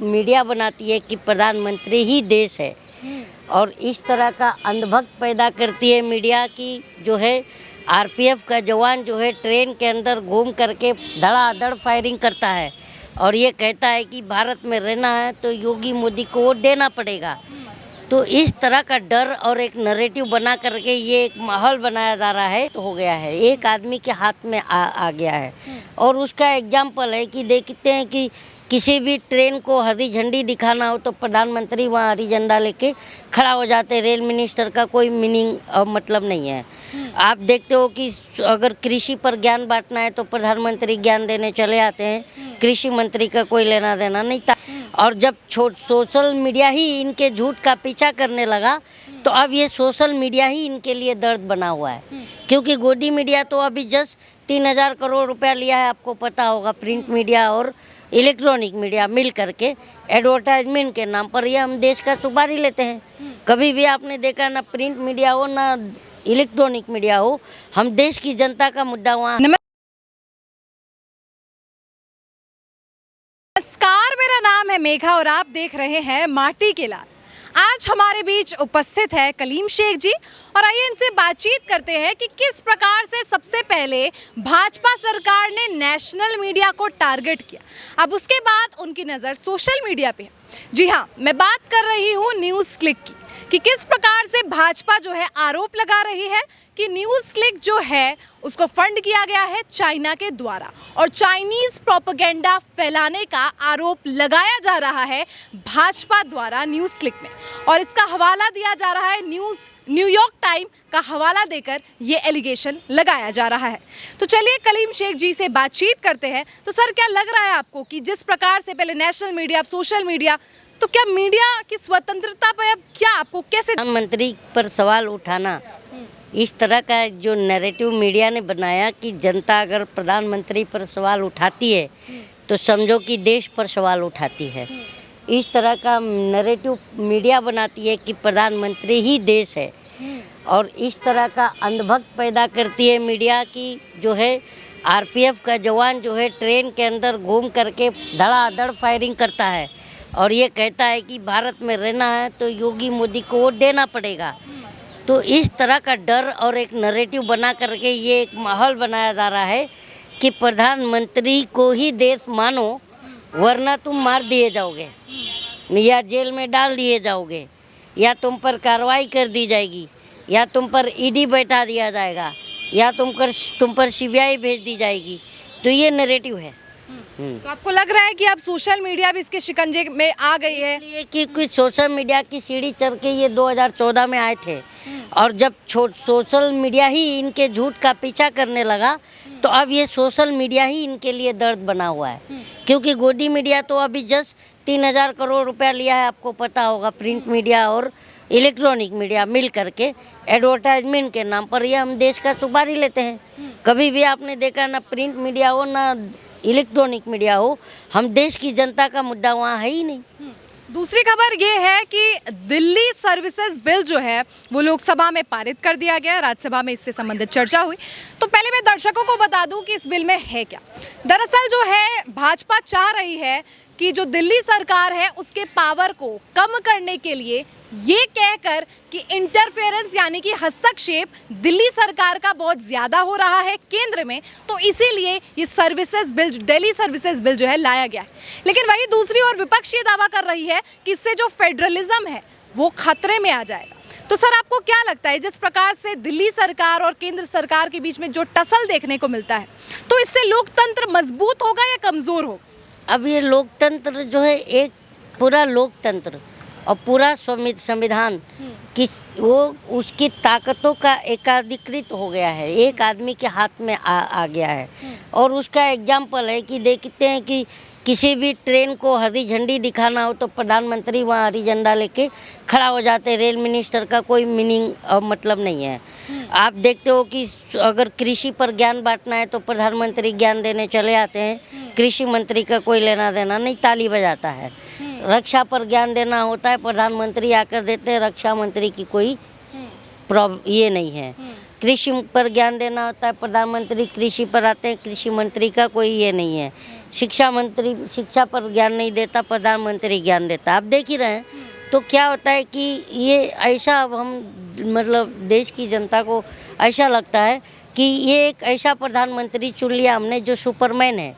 Media बनाती है कि प्रधानमंत्री ही देश है और इस तरह का अंधभक्त पैदा करती है मीडिया की जो है आरपीएफ का जवान जो है ट्रेन के अंदर घूम करके धड़ाधड़ फायरिंग करता है और ये कहता है कि भारत में रहना है तो योगी मोदी को वोट देना पड़ेगा। तो इस तरह का डर और एक नैरेटिव बना करके ये एक माहौल बनाया जा रहा है तो हो गया है, एक आदमी के हाथ में आ गया है। और उसका एग्जाम्पल है कि देखते हैं कि किसी भी ट्रेन को हरी झंडी दिखाना हो तो प्रधानमंत्री वहाँ हरी झंडा लेके खड़ा हो जाते हैं। रेल मिनिस्टर का कोई मीनिंग मतलब नहीं है। आप देखते हो कि अगर कृषि पर ज्ञान बांटना है तो प्रधानमंत्री ज्ञान देने चले आते हैं, कृषि मंत्री का कोई लेना देना नहीं था। और जब सोशल मीडिया ही इनके झूठ का पीछा करने लगा तो अब ये सोशल मीडिया ही इनके लिए दर्द बना हुआ है, क्योंकि गोदी मीडिया तो अभी जस्ट 3,000 करोड़ रुपया लिया है, आपको पता होगा। प्रिंट मीडिया और इलेक्ट्रॉनिक मीडिया मिल करके एडवर्टाइजमेंट के नाम पर ये हम देश का सुपारी लेते हैं। कभी भी आपने देखा ना प्रिंट मीडिया हो ना इलेक्ट्रॉनिक मीडिया हो, हम देश की जनता का मुद्दा वहाँ। नमस्कार, मेरा नाम है मेघा और आप देख रहे हैं माटी के लाल। आज हमारे बीच उपस्थित है कलीम शेख जी और आइए इनसे बातचीत करते हैं कि किस प्रकार से सबसे पहले भाजपा सरकार ने नेशनल मीडिया को टारगेट किया, अब उसके बाद उनकी नज़र सोशल मीडिया पे है। जी हाँ, मैं बात कर रही हूँ न्यूज़ क्लिक की कि किस प्रकार से भाजपा जो है आरोप लगा रही है कि न्यूज़ क्लिक जो है उसको फंड किया गया है चाइना के द्वारा और चाइनीज़ प्रोपेगेंडा फैलाने का आरोप लगाया जा रहा है भाजपा द्वारा न्यूज़ क्लिक में। और इसका हवाला दिया जा रहा है न्यूयॉर्क टाइम का हवाला देकर ये एलिगेशन लगाया जा रहा है। तो चलिए कलीम शेख जी से बातचीत करते हैं। तो सर, क्या लग रहा है आपको कि जिस प्रकार से पहले नेशनल मीडिया अब सोशल मीडिया, तो क्या मीडिया की स्वतंत्रता पर अब क्या आपको कैसे प्रधानमंत्री पर सवाल उठाना, इस तरह का जो नैरेटिव मीडिया ने बनाया कि जनता अगर प्रधानमंत्री पर सवाल उठाती है तो समझो कि देश पर सवाल उठाती है, इस तरह का नैरेटिव मीडिया बनाती है कि प्रधानमंत्री ही देश है और इस तरह का अंधभक्त पैदा करती है मीडिया की जो है आरपीएफ का जवान जो है ट्रेन के अंदर घूम करके धड़ाधड़ फायरिंग करता है और ये कहता है कि भारत में रहना है तो योगी मोदी को वोट देना पड़ेगा। तो इस तरह का डर और एक नैरेटिव बना करके ये एक माहौल बनाया जा रहा है कि प्रधानमंत्री को ही देश मानो वरना तुम मार दिए जाओगे या जेल में डाल दिए जाओगे या तुम पर कार्रवाई कर दी जाएगी या तुम पर ईडी बैठा दिया जाएगा या तुम पर सीबीआई भेज दी जाएगी। तो ये नैरेटिव है। तो आपको लग रहा है कि अब सोशल मीडिया भी इसके शिकंजे में आ गई है? ये कि कुछ सोशल मीडिया की सीढ़ी चढ़ के ये 2014 में आए थे और जब सोशल मीडिया ही इनके झूठ का पीछा करने लगा तो अब ये सोशल मीडिया ही इनके लिए दर्द बना हुआ है, क्योंकि गोदी मीडिया तो अभी जस्ट 3,000 करोड़ रुपया लिया है, आपको पता होगा। प्रिंट मीडिया और इलेक्ट्रॉनिक मीडिया मिल करके एडवर्टाइजमेंट के नाम पर ये हम देश का सुपारी लेते हैं। कभी भी आपने देखा ना प्रिंट मीडिया हो ना इलेक्ट्रॉनिक मीडिया हो, हम देश की जनता का मुद्दा वहाँ है ही नहीं। दूसरी खबर ये है कि दिल्ली सर्विसेज बिल जो है वो लोकसभा में पारित कर दिया गया, राज्यसभा में इससे संबंधित चर्चा हुई। तो पहले मैं दर्शकों को बता दूं कि इस बिल में है क्या। दरअसल जो है भाजपा चाह रही है कि जो दिल्ली सरकार है उसके पावर को कम करने के लिए ये कहकर कि इंटरफेरेंस यानी कि हस्तक्षेप दिल्ली सरकार का बहुत ज़्यादा हो रहा है केंद्र में, तो इसीलिए ये services bill, Delhi services bill जो है लाया गया है। लेकिन वही दूसरी ओर विपक्ष ये दावा कर रही है कि इससे जो फेडरलिज्म है वो खतरे में आ जाएगा। तो सर, आपको क्या लगता है जिस प्रकार से दिल्ली सरकार और केंद्र सरकार के बीच में जो टसल देखने को मिलता है, तो इससे लोकतंत्र मजबूत होगा या कमज़ोर होगा? अब ये लोकतंत्र जो है एक पूरा लोकतंत्र और पूरा संविधान कि वो उसकी ताकतों का एकाधिकृत हो गया है, एक आदमी के हाथ में आ गया है। और उसका एग्जाम्पल है कि देखते हैं कि किसी भी ट्रेन को हरी झंडी दिखाना हो तो प्रधानमंत्री वहाँ हरी झंडा लेके खड़ा हो जाते हैं। रेल मिनिस्टर का कोई मीनिंग मतलब नहीं है। आप देखते हो कि अगर कृषि पर ज्ञान बांटना है तो प्रधानमंत्री ज्ञान देने चले आते हैं, कृषि मंत्री का कोई लेना देना नहीं, ताली बजाता है। रक्षा पर ज्ञान देना होता है, प्रधानमंत्री आकर देते हैं, रक्षा मंत्री की कोई ये नहीं है। कृषि पर ज्ञान देना होता है, प्रधानमंत्री कृषि पर आते हैं, कृषि मंत्री का कोई ये नहीं है। शिक्षा मंत्री शिक्षा पर ज्ञान नहीं देता, प्रधानमंत्री ज्ञान देता। आप देख ही रहे हैं। तो क्या होता है कि ये ऐसा अब हम मतलब देश की जनता को ऐसा लगता है कि ये एक ऐसा प्रधानमंत्री चुन लिया हमने जो सुपरमैन है,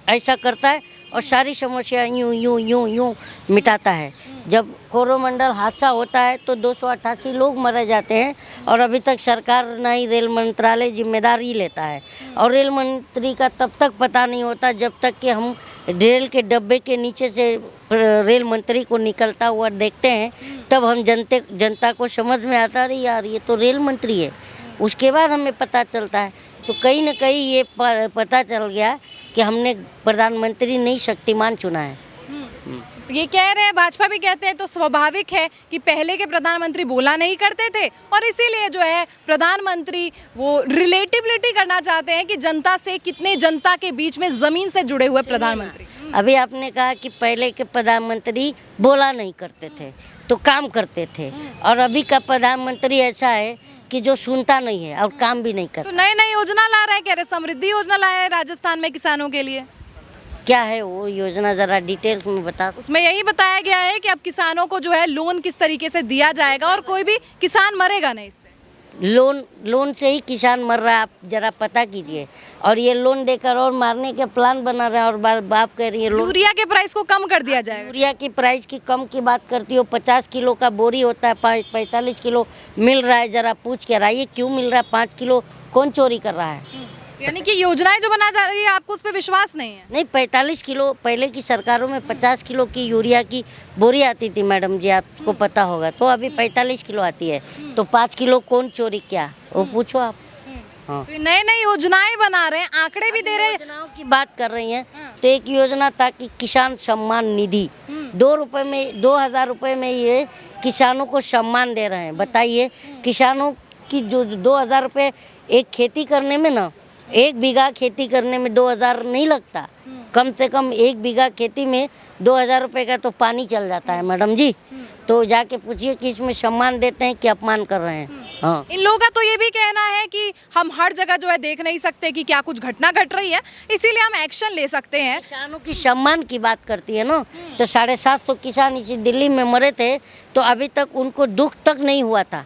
ऐसा करता है और सारी समस्या यूं यूं यूं यूं मिटाता है। जब कोरोमंडल हादसा होता है तो 288 लोग मारे जाते हैं और अभी तक सरकार ना ही रेल मंत्रालय जिम्मेदारी लेता है। और रेल मंत्री का तब तक पता नहीं होता जब तक कि हम रेल के डब्बे के नीचे से रेल मंत्री को निकलता हुआ देखते हैं, तब हम जनता को समझ में आता है, अरे यार ये तो रेल मंत्री है। उसके बाद हमें पता चलता है। तो कहीं ना कहीं ये पता चल गया कि हमने प्रधानमंत्री नहीं शक्तिमान चुना है। ये कह रहे हैं, भाजपा भी कहते हैं तो स्वाभाविक है कि पहले के प्रधानमंत्री बोला नहीं करते थे और इसीलिए जो है प्रधानमंत्री वो रिलेटिबिलिटी करना चाहते हैं कि जनता से कितने जनता के बीच में जमीन से जुड़े हुए प्रधानमंत्री। अभी आपने कहा कि पहले के प्रधानमंत्री बोला नहीं करते थे तो काम करते थे, और अभी का प्रधानमंत्री ऐसा है कि जो सुनता नहीं है और काम भी नहीं करता। तो नई नई योजना ला रहे हैं, कह रहे समृद्धि योजना लाया है राजस्थान में किसानों के लिए। क्या है वो योजना, जरा डिटेल्स में बता। उसमें यही बताया गया है कि अब किसानों को जो है लोन किस तरीके से दिया जाएगा और कोई भी किसान मरेगा नहीं इससे। लोन से ही किसान मर रहा है, आप जरा पता कीजिए। और ये लोन देकर और मारने के प्लान बना रहा है। और बाप कह रही है यूरिया के प्राइस को कम कर दिया जाएगा। यूरिया की प्राइस की कम की बात करती हो, 50 किलो का बोरी होता है, 45 किलो मिल रहा है। जरा पूछ के आइए क्यों मिल रहा है, 5 किलो कौन चोरी कर रहा है। यानी कि योजनाएं जो बना जा रही है आपको उस पर विश्वास नहीं है। नहीं, 45 किलो पहले की सरकारों में 50 किलो की यूरिया की बोरी आती थी मैडम जी, आपको पता होगा। तो अभी 45 किलो आती है, तो 5 किलो कौन चोरी क्या, वो पूछो आप। हाँ, तो नए नए योजनाएं बना रहे हैं, आंकड़े भी दे रहे हैं। योजनाओं की बात कर रही हैं तो एक योजना था कि किसान सम्मान निधि 2,000 रुपये में ये किसानों को सम्मान दे रहे हैं। बताइए, किसानों की जो 2,000 रुपये एक खेती करने में ना, 1 बीघा खेती करने में 2,000 नहीं लगता। कम से कम 1 बीघा खेती में 2,000 रुपये का तो पानी चल जाता है मैडम जी। तो जाके पूछिए कि इसमें सम्मान देते हैं कि अपमान कर रहे हैं। हाँ, इन लोगों का तो ये भी कहना है कि हम हर जगह जो है देख नहीं सकते कि क्या कुछ घटना घट रही है, इसीलिए हम एक्शन ले सकते हैं। किसानों की सम्मान की बात करती है ना, तो 750 किसान इसी दिल्ली में मरे थे, तो अभी तक उनको दुख तक नहीं हुआ था,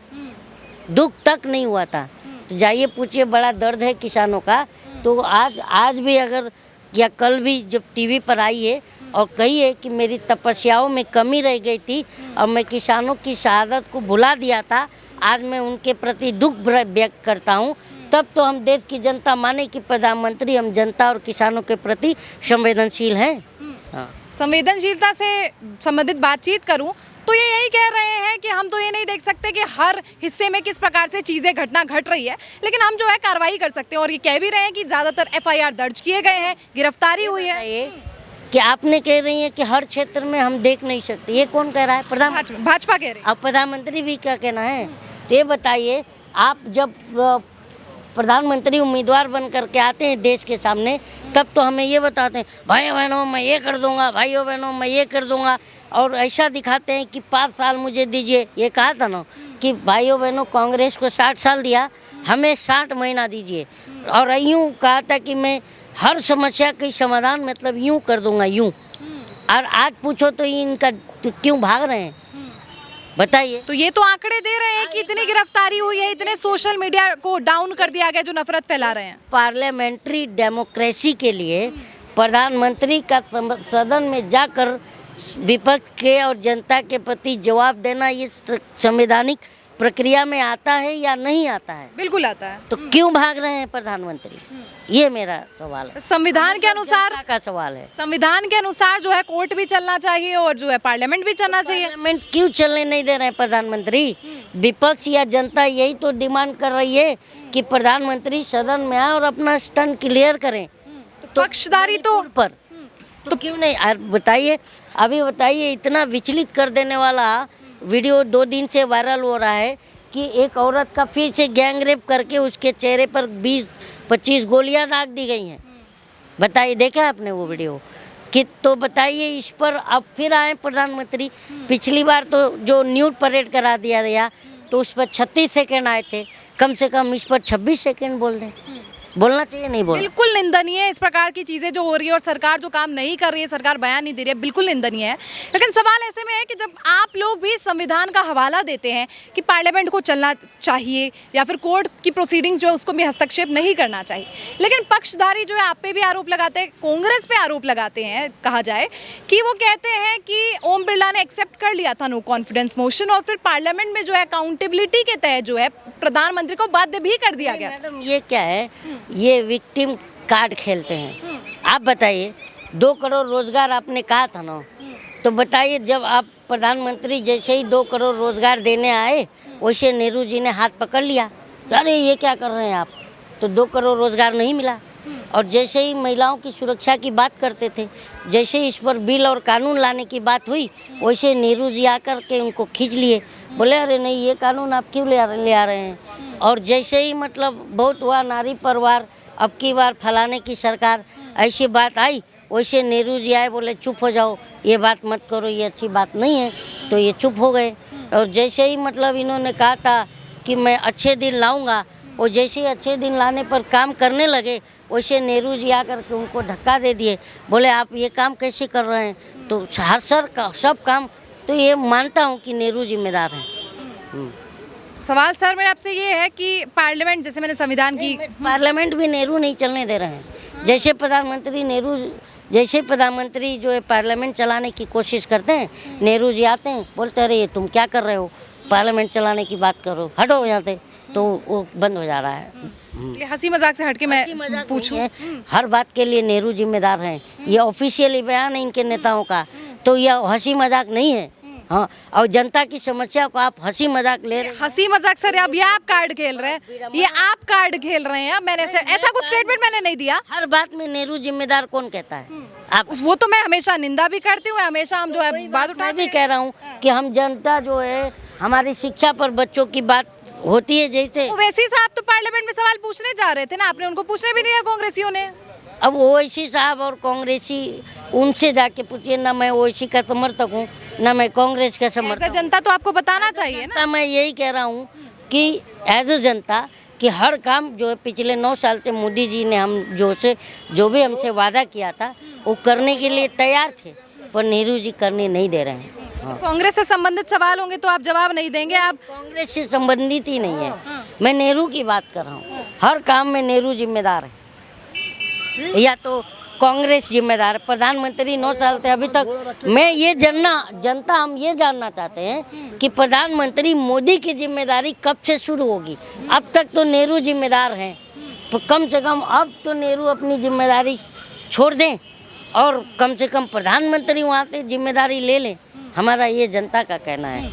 दुख तक नहीं हुआ था। तो जाइए पूछिए, बड़ा दर्द है किसानों का। तो आज भी अगर या कल भी जब टीवी पर आई है और कही है कि मेरी तपस्याओं में कमी रह गई थी और मैं किसानों की शहादत को भुला दिया था, आज मैं उनके प्रति दुख व्यक्त करता हूँ, तब तो हम देश की जनता माने कि प्रधानमंत्री हम जनता और किसानों के प्रति संवेदनशील हैं। हाँ, संवेदनशीलता से संबंधित बातचीत करूं तो ये यही कह रहे हैं कि हम तो ये नहीं देख सकते कि हर हिस्से में किस प्रकार से चीज़ें घटना घट रही है, लेकिन हम जो है कार्रवाई कर सकते हैं। और ये कह भी रहे हैं कि ज़्यादातर FIR दर्ज किए गए हैं, गिरफ्तारी हुई है। ये कि आपने कह रही हैं कि हर क्षेत्र में हम देख नहीं सकते, ये कौन कह रहा है? भाजपा कह रही है। अब प्रधानमंत्री भी क्या कहना है? तो ये बताइए, आप जब प्रधानमंत्री उम्मीदवार बन करके आते हैं देश के सामने, तब तो हमें ये बताते हैं भाइयों बहनों मैं ये कर दूंगा, भाइयों बहनों मैं ये कर दूंगा, और ऐसा दिखाते हैं कि 5 साल मुझे दीजिए। ये कहा था ना कि भाइयों बहनों कांग्रेस को 60 साल दिया, हमें 60 महीना दीजिए। और यूँ कहा था कि मैं हर समस्या का समाधान मतलब यूँ कर दूंगा, यूँ। और आज पूछो तो इनका क्यों भाग रहे हैं, बताइए। तो ये तो आंकड़े दे रहे हैं कि इतनी गिरफ्तारी हुई है, इतने सोशल मीडिया को डाउन कर दिया गया जो नफरत फैला रहे हैं। पार्लियामेंट्री डेमोक्रेसी के लिए प्रधानमंत्री का सदन में जाकर विपक्ष के और जनता के प्रति जवाब देना ये संवैधानिक प्रक्रिया में आता है या नहीं आता है? बिल्कुल आता है। तो क्यों भाग रहे हैं प्रधानमंत्री? ये मेरा सवाल है, संविधान के अनुसार जनता का सवाल है। संविधान के अनुसार जो है कोर्ट भी चलना चाहिए और जो है पार्लियामेंट भी चलना चाहिए। पार्लियामेंट क्यों चलने नहीं दे रहे हैं प्रधानमंत्री? विपक्ष या जनता यही तो डिमांड कर रही है कि प्रधानमंत्री सदन में आए और अपना स्टंट क्लियर करें। तो पक्षधारी तो क्यों नहीं? बताइए, अभी बताइए, इतना विचलित कर देने वाला वीडियो 2 दिन से वायरल हो रहा है कि एक औरत का फिर से गैंग रेप करके उसके चेहरे पर 20-25 गोलियां दाग दी गई हैं। बताइए, देखा आपने वो वीडियो कि? तो बताइए, इस पर अब फिर आए प्रधानमंत्री। पिछली बार तो जो न्यूड परेड करा दिया गया तो उस पर 36 सेकेंड आए थे, कम से कम इस पर 26 सेकेंड बोल दें। बोलना चाहिए नहीं बोलना? बिल्कुल निंदनीय है इस प्रकार की चीजें जो हो रही है, और सरकार जो काम नहीं कर रही है, सरकार बयान नहीं दे रही है, बिल्कुल निंदनीय है। लेकिन सवाल ऐसे में है कि जब आप लोग भी संविधान का हवाला देते हैं कि पार्लियामेंट को चलना चाहिए या फिर कोर्ट की प्रोसीडिंग्स जो है उसको भी हस्तक्षेप नहीं करना चाहिए, लेकिन पक्षधारी जो है आप पे भी आरोप लगाते हैं, कांग्रेस पे आरोप लगाते हैं, कहा जाए कि वो कहते हैं कि ओम बिरला ने एक्सेप्ट कर लिया था नो कॉन्फिडेंस मोशन, और फिर पार्लियामेंट में जो है अकाउंटेबिलिटी के तहत जो है प्रधानमंत्री को बाध्य भी कर दिया गया। मैडम ये क्या है, ये विक्टिम कार्ड खेलते हैं। आप बताइए, 2 करोड़ रोजगार आपने कहा था ना, तो बताइए जब आप प्रधानमंत्री जैसे ही 2 करोड़ रोजगार देने आए, वैसे नेहरू जी ने हाथ पकड़ लिया, अरे ये क्या कर रहे हैं आप, तो 2 करोड़ रोजगार नहीं मिला। और जैसे ही महिलाओं की सुरक्षा की बात करते थे, जैसे ही इस पर बिल और कानून लाने की बात हुई, वैसे नेहरू जी आकर के उनको खींच लिए, बोले अरे नहीं ये कानून आप क्यों ले आ रहे हैं। और जैसे ही मतलब बहुत हुआ नारी परिवार, अब की बार फलाने की सरकार, ऐसी बात आई, वैसे नेहरू जी आए, बोले चुप हो जाओ, ये बात मत करो, ये अच्छी बात नहीं है, तो ये चुप हो गए। और जैसे ही मतलब इन्होंने कहा था कि मैं अच्छे दिन लाऊंगा, और जैसे ही अच्छे दिन लाने पर काम करने लगे, वैसे नेहरू जी आकर के उनको धक्का दे दिए, बोले आप ये काम कैसे कर रहे हैं। तो हर सब काम तो ये मानता हूँ कि नेहरू जिम्मेदार हैं। सवाल सर मेरा आपसे ये है कि पार्लियामेंट, जैसे मैंने संविधान की, पार्लियामेंट भी नेहरू नहीं चलने दे रहे हैं। जैसे प्रधानमंत्री नेहरू, जैसे प्रधानमंत्री जो है पार्लियामेंट चलाने की कोशिश करते हैं, नेहरू जी आते हैं, बोलते अरे ये तुम क्या कर रहे हो, पार्लियामेंट चलाने की बात करो, हटो यहाँ से, तो वो बंद हो जा रहा है। ये हंसी मजाक से हटके मैं पूछूं, हर बात के लिए नेहरू जिम्मेदार हैं। ये ऑफिशियली बयान है इनके नेताओं का, तो यह हंसी मजाक नहीं है। हाँ, और जनता की समस्या को आप हंसी मजाक ले रहे हैं। हंसी मजाक सर, अब ये आप कार्ड खेल रहे हैं, ये आप कार्ड खेल रहे हैं। मैंने ऐसा कुछ स्टेटमेंट मैंने नहीं दिया। हर बात में नेहरू जिम्मेदार कौन कहता है? आप वो तो मैं हमेशा निंदा भी करती हूँ, हमेशा हम जो है बात मैं भी कह रहा हूँ कि हम जनता जो है, हमारी शिक्षा पर बच्चों की बात होती है, जैसे ओवैसी साहब तो पार्लियामेंट में सवाल पूछने जा रहे थे ना, आपने उनको पूछने भी दिया कांग्रेसियों ने। अब ओवैसी साहब और कांग्रेसी, उनसे जाके पूछिए ना, मैं ओवैसी का समर्थक हूँ ना मैं कांग्रेस का समर्थक हूँ। जनता तो आपको बताना चाहिए ना। मैं यही कह रहा हूँ कि एज ए जनता कि हर काम जो है पिछले 9 साल से मोदी जी ने हम जो भी हमसे वादा किया था वो करने के लिए तैयार थे, पर नेहरू जी करने नहीं दे रहे हैं। हाँ। कांग्रेस से संबंधित सवाल होंगे तो आप जवाब नहीं देंगे? आप कांग्रेस से संबंधित ही नहीं है, मैं नेहरू की बात कर रहा हूँ। हर काम में नेहरू जिम्मेदार है, या तो कांग्रेस जिम्मेदार है। प्रधानमंत्री 9 साल से अभी तक, मैं ये जनता हम ये जानना चाहते हैं कि प्रधानमंत्री मोदी की जिम्मेदारी कब से शुरू होगी। अब तक तो नेहरू जिम्मेदार हैं, तो कम से कम अब तो नेहरू अपनी जिम्मेदारी छोड़ दें और कम से कम प्रधानमंत्री वहाँ से जिम्मेदारी ले लें। हमारा ये जनता का कहना है।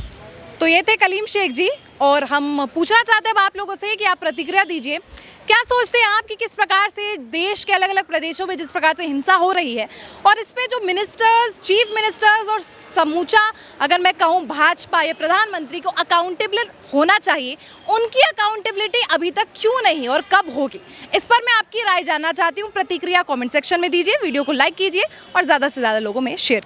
तो ये थे कलीम शेख जी, और हम पूछना चाहते हैं आप लोगों से कि आप प्रतिक्रिया दीजिए, क्या सोचते हैं आप कि किस प्रकार से देश के अलग अलग प्रदेशों में जिस प्रकार से हिंसा हो रही है, और इसमें जो मिनिस्टर्स, चीफ मिनिस्टर्स और समूचा अगर मैं कहूँ भाजपा या प्रधानमंत्री को अकाउंटेबल होना चाहिए, उनकी अकाउंटेबिलिटी अभी तक क्यों नहीं और कब होगी, इस पर मैं आपकी राय जानना चाहती हूँ। प्रतिक्रिया कॉमेंट सेक्शन में दीजिए, वीडियो को लाइक कीजिए और ज़्यादा से ज़्यादा लोगों में शेयर